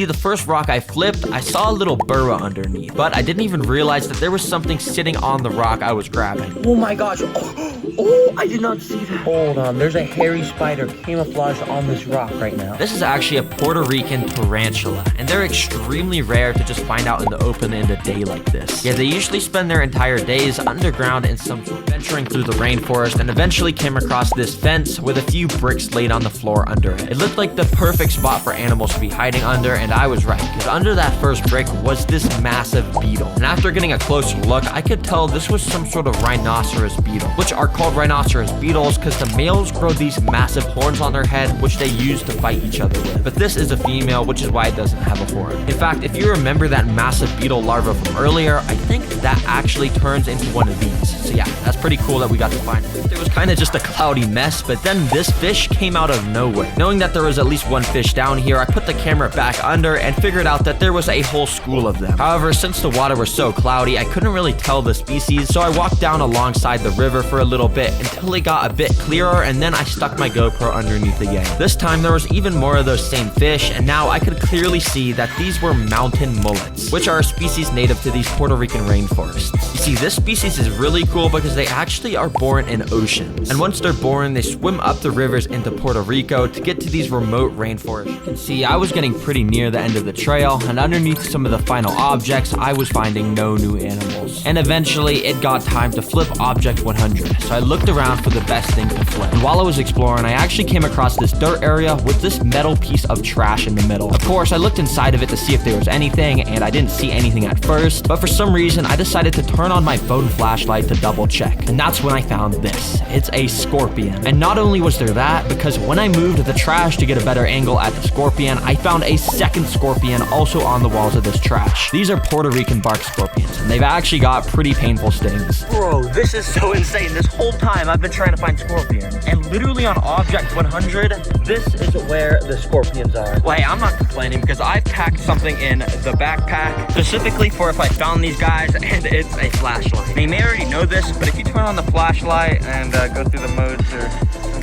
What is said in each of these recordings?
See, the first rock I flipped, I saw a little burrow underneath, but I didn't even realize that there was something sitting on the rock I was grabbing. Oh my gosh. Oh, I did not see that. Hold on, there's a hairy spider camouflaged on this rock right now. This is actually a Puerto Rican tarantula, and they're extremely rare to just find out in the open in a day like this. Yeah, they usually spend their entire days underground in some sort, venturing through the rainforest, and eventually came across this fence with a few bricks laid on the floor under it. It looked like the perfect spot for animals to be hiding under, and I was right, because under that first brick was this massive beetle. And after getting a closer look, I could tell this was some sort of rhinoceros beetle, which are called rhinoceros beetles because the males grow these massive horns on their head, which they use to fight each other with. But this is a female, which is why it doesn't have a horn. In fact, if you remember that massive beetle larva from earlier, I think that actually turns into one of these. So yeah, that's pretty cool that we got to find it. It was kind of just a cloudy mess, but then this fish came out of nowhere. Knowing that there was at least one fish down here, I put the camera back under and figured out that there was a whole school of them. However, since the water was so cloudy, I couldn't really tell the species, so I walked down alongside the river for a little bit until it got a bit clearer, and then I stuck my GoPro underneath again. This time there was even more of those same fish, and now I could clearly see that these were mountain mullets, which are a species native to these Puerto Rican rainforests. You see, this species is really cool because they actually are born in oceans, and once they're born, they swim up the rivers into Puerto Rico to get to these remote rainforests. You can see I was getting pretty near the end of the trail, and underneath some of the final objects, I was finding no new animals. And eventually, it got time to flip object 100, so I looked around for the best thing to flip. And while I was exploring, I actually came across this dirt area with this metal piece of trash in the middle. Of course, I looked inside of it to see if there was anything, and I didn't see anything at first, but for some reason, I decided to turn on my phone flashlight to double check. And that's when I found this. It's a scorpion. And not only was there that, because when I moved the trash to get a better angle at the scorpion, I found a second scorpion also on the walls of this trash. These are Puerto Rican bark scorpions, and they've actually got pretty painful stings. Bro, this is so insane. This whole time I've been trying to find scorpions, and literally on object 100, this is where the scorpions are. Well, hey, I'm not complaining because I've packed something in the backpack specifically for if I found these guys, and it's a flashlight. Now, you may already know this, but if you turn on the flashlight and go through the modes or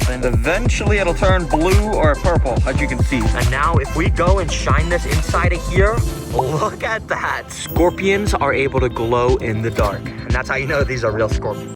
something, eventually it'll turn blue or purple, as you can see. And now if we go and shine this inside of here, look at that. Scorpions are able to glow in the dark, and that's how you know these are real scorpions.